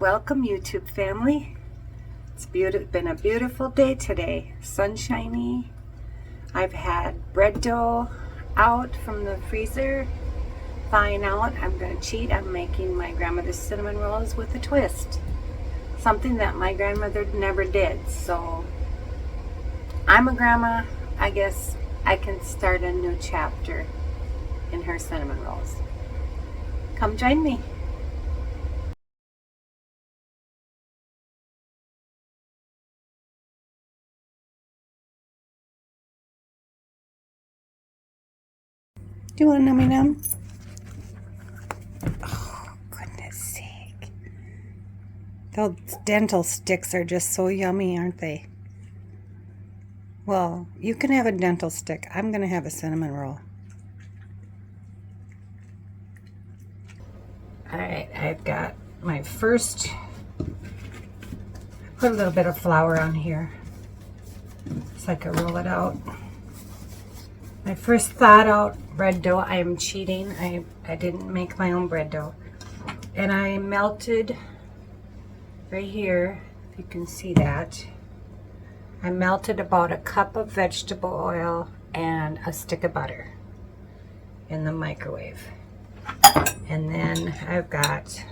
Welcome YouTube family. It's been a beautiful day today, sunshiny. I've had bread dough out from the freezer, thawing out. I'm going to cheat. I'm making my grandmother's cinnamon rolls with a twist, something that my grandmother never did. So I'm a grandma, I guess I can start a new chapter in her cinnamon rolls. Come join me. Do you want a nummy num? Oh, goodness sake. Those dental sticks are just so yummy, aren't they? Well, you can have a dental stick. I'm going to have a cinnamon roll. Alright, I've got my first, put a little bit of flour on here so I can roll it out. My first thawed out bread dough. I am cheating. I didn't make my own bread dough. And I melted right here, if you can see that. I melted about a cup of vegetable oil and a stick of butter in the microwave. And then I've got,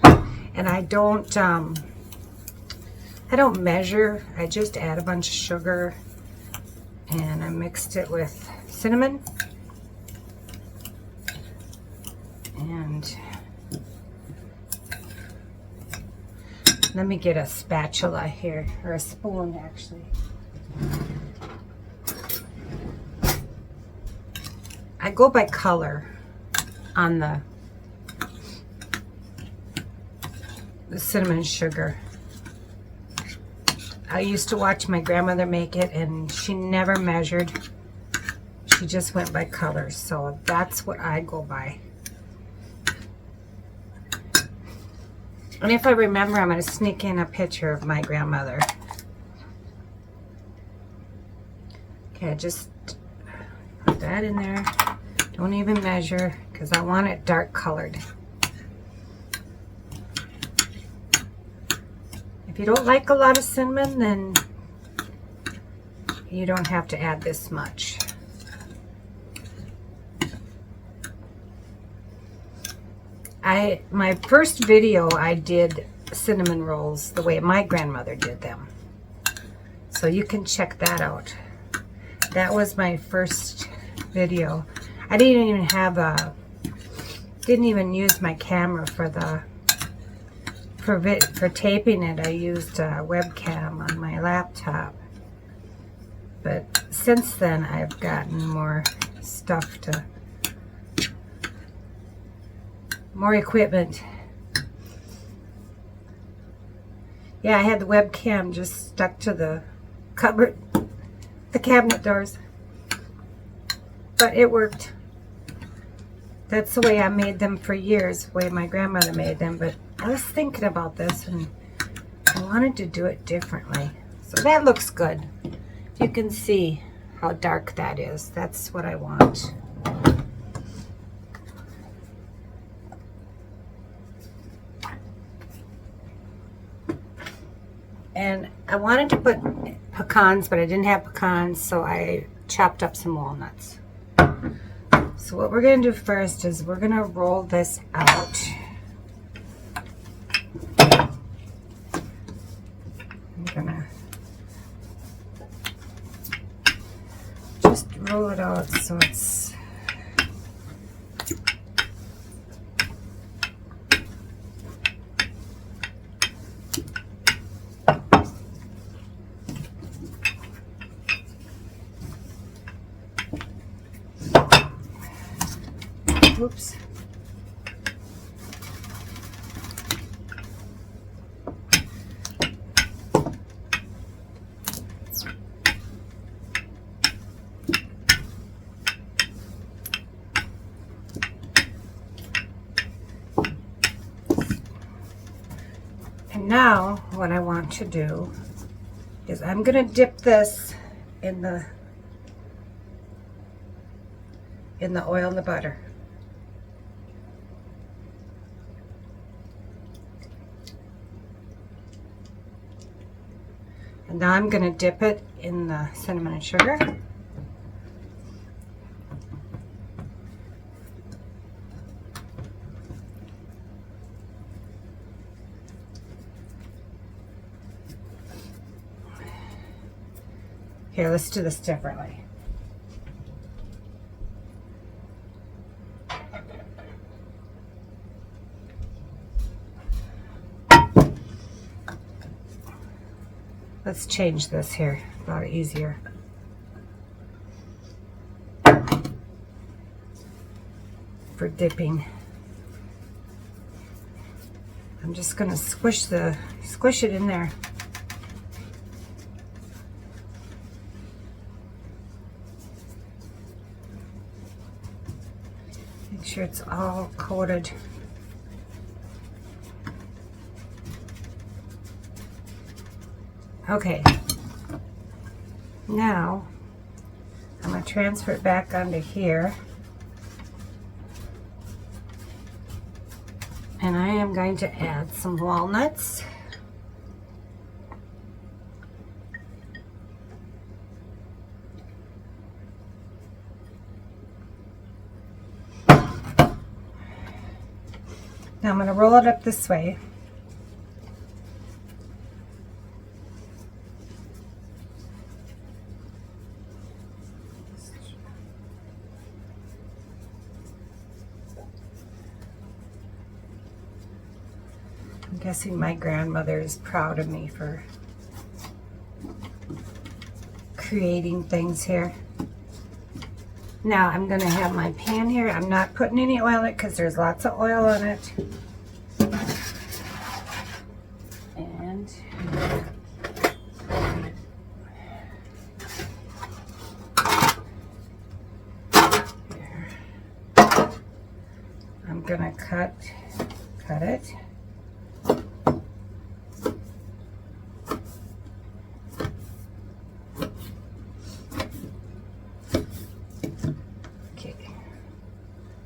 and I don't measure. I just add a bunch of sugar, and I mixed it with cinnamon, and let me get a spatula here, or a spoon actually. I go by color on the cinnamon sugar. I used to watch my grandmother make it, and she never measured. She just went by colors, so that's what I go by. And if I remember, I'm going to sneak in a picture of my grandmother. Okay, just put that in there. Don't even measure, because I want it dark colored. If you don't like a lot of cinnamon, then you don't have to add this much. My first video, I did cinnamon rolls the way my grandmother did them. So you can check that out. That was my first video. I didn't even use my camera for taping it. I used a webcam on my laptop. But since then, I've gotten more stuff more equipment. Yeah, I had the webcam just stuck to the cupboard, the cabinet doors. But it worked. That's the way I made them for years, the way my grandmother made them. But I was thinking about this, and I wanted to do it differently. So that looks good. You can see how dark that is. That's what I want. And I wanted to put pecans, but I didn't have pecans, so I chopped up some walnuts. So what we're going to do first is we're going to roll this out. I'm going to just roll it out so it's oops. And now what I want to do is I'm going to dip this in the oil and the butter. Now I'm going to dip it in the cinnamon and sugar. Here, let's do this differently. Let's change this here, a lot easier. For dipping. I'm just going to squish it in there. Make sure it's all coated. Okay, now I'm going to transfer it back onto here, and I am going to add some walnuts. Now I'm going to roll it up this way. I'm guessing my grandmother is proud of me for creating things here. Now I'm going to have my pan here. I'm not putting any oil in it because there's lots of oil on it. And here. I'm going to cut it.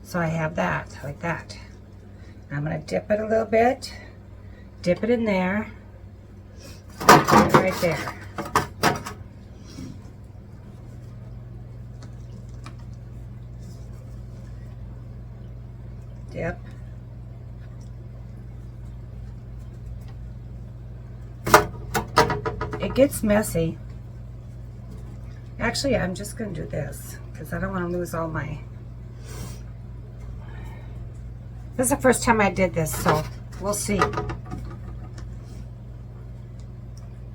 So I have that, like that. I'm going to dip it a little bit, dip it in there, put it right there. Dip. It gets messy. Actually, I'm just going to do this because I don't want to lose all my... This is the first time I did this, so we'll see.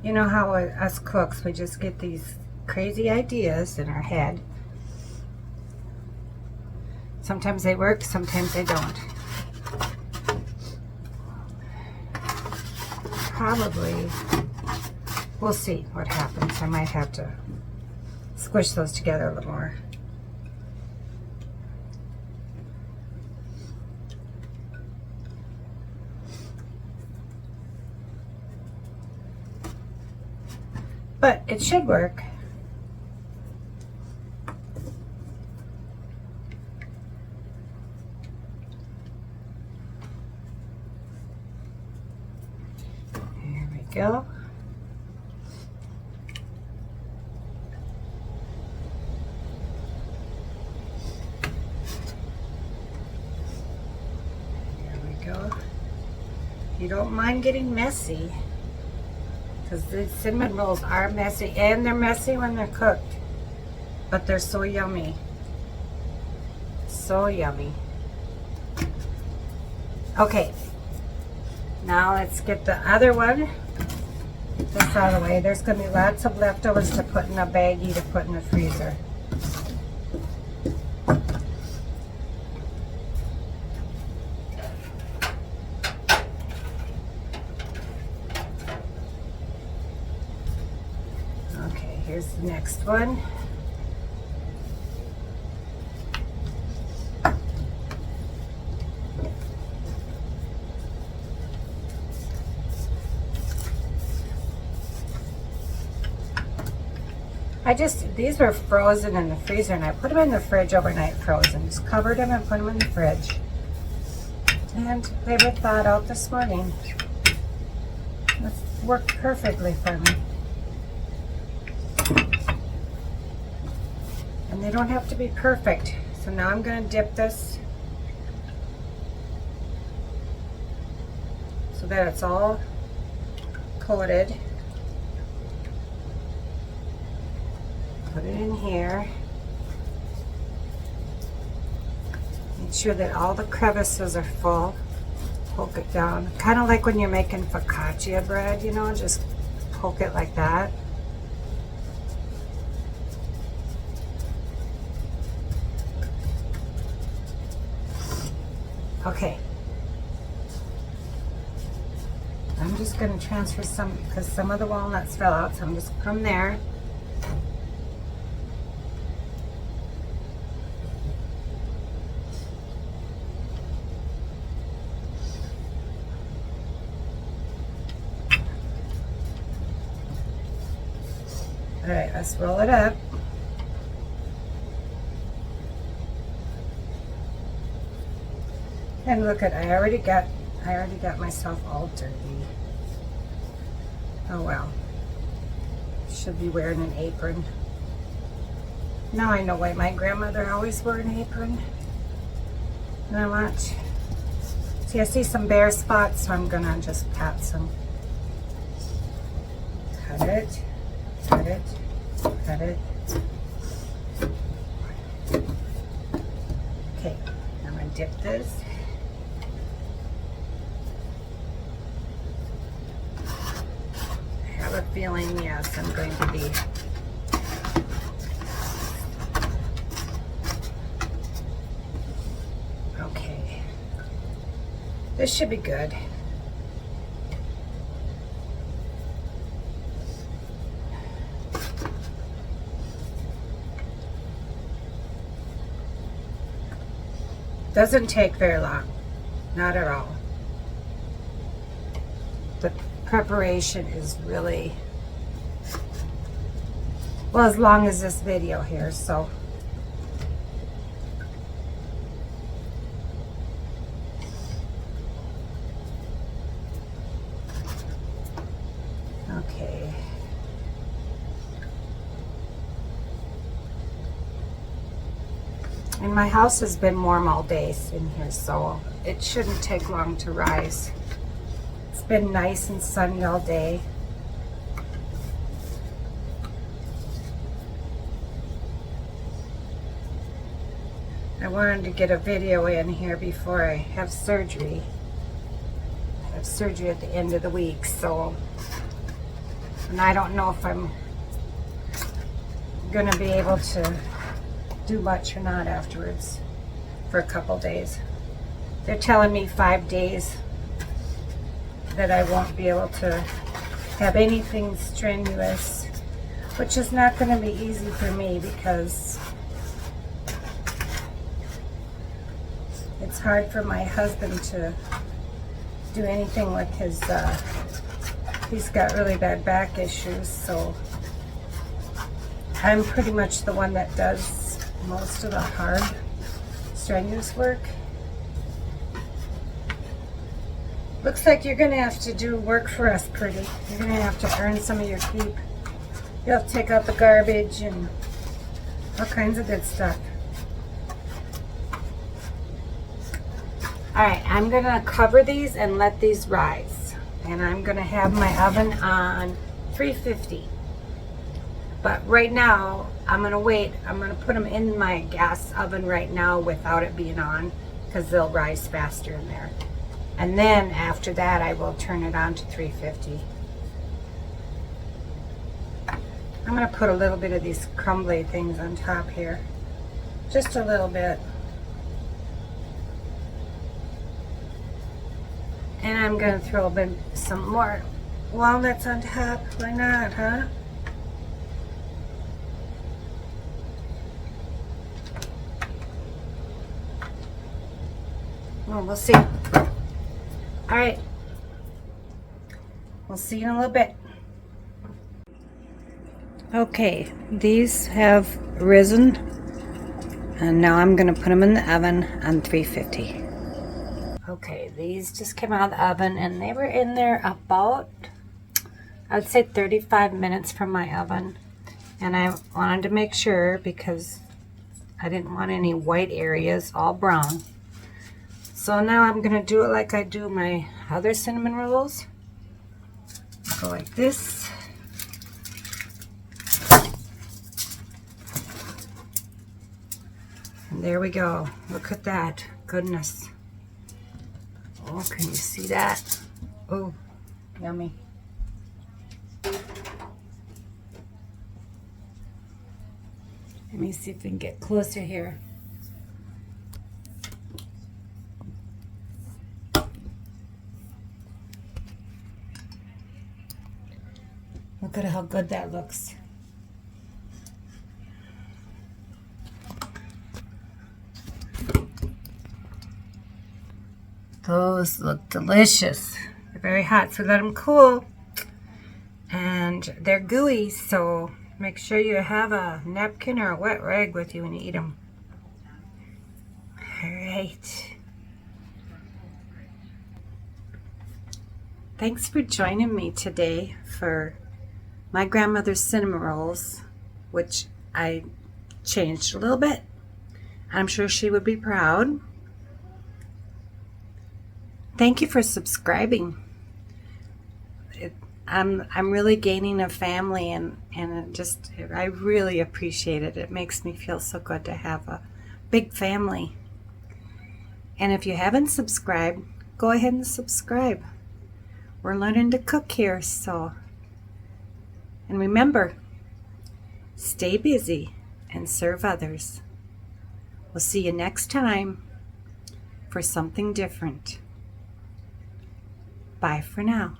You know how us cooks, we just get these crazy ideas in our head. Sometimes they work, sometimes they don't. Probably, we'll see what happens. I might have to squish those together a little more. But it should work. There we go. There we go. You don't mind getting messy. Because the cinnamon rolls are messy, and they're messy when they're cooked. But they're so yummy. So yummy. Okay. Now let's get the other one. Get this out of the way. There's going to be lots of leftovers to put in a baggie to put in the freezer. Here's the next one. These were frozen in the freezer, and I put them in the fridge overnight frozen. Just covered them and put them in the fridge. And they were thawed out this morning. It worked perfectly for me. And they don't have to be perfect. So now I'm going to dip this so that it's all coated. Put it in here. Make sure that all the crevices are full. Poke it down. Kind of like when you're making focaccia bread, you know, just poke it like that. Okay. I'm just going to transfer some, because some of the walnuts fell out, so I'm just put them there. All right, let's roll it up. And look at, I already got myself all dirty. Oh well. Should be wearing an apron. Now I know why my grandmother always wore an apron. Now watch. See, I see some bare spots, so I'm gonna just pat some. Cut it, cut it, cut it. Okay, I'm gonna dip this. I have a feeling, yes, I'm going to be okay. This should be good. Doesn't take very long, not at all. The preparation is really, well, as long as this video here, so. Okay. And my house has been warm all day in here, so it shouldn't take long to rise. It's been nice and sunny all day. I wanted to get a video in here before I have surgery. I have surgery at the end of the week, so, and I don't know if I'm gonna be able to do much or not afterwards for a couple days. They're telling me 5 days that I won't be able to have anything strenuous, which is not going to be easy for me because it's hard for my husband to do anything with his, he's got really bad back issues, so I'm pretty much the one that does most of the hard, strenuous work. Looks like you're going to have to do work for us, pretty. You're going to have to earn some of your keep. You'll have to take out the garbage and all kinds of good stuff. Alright, I'm going to cover these and let these rise. And I'm going to have my oven on 350. But right now, I'm going to wait. I'm going to put them in my gas oven right now without it being on, because they'll rise faster in there. And then after that, I will turn it on to 350. I'm going to put a little bit of these crumbly things on top here. Just a little bit. And I'm going to throw a bit, some more walnuts on top. Why not, huh? Well, we'll see. All right. We'll see you in a little bit. Okay, these have risen, and now I'm going to put them in the oven on 350. Okay, these just came out of the oven, and they were in there about, I would say 35 minutes from my oven. And I wanted to make sure, because I didn't want any white areas, all brown. So now I'm gonna do it like I do my other cinnamon rolls. Go like this. And there we go. Look at that. Goodness. Oh, can you see that? Oh, yummy. Let me see if we can get closer here. Look at how good that looks. Those look delicious. They're very hot, so let them cool. And they're gooey, so make sure you have a napkin or a wet rag with you when you eat them. All right. Thanks for joining me today for my grandmother's cinnamon rolls, which I changed a little bit. I'm sure she would be proud. Thank you for subscribing. I'm really gaining a family, and I really appreciate it. It makes me feel so good to have a big family. And if you haven't subscribed, go ahead and subscribe. We're learning to cook here, so. And remember, stay busy and serve others. We'll see you next time for something different. Bye for now.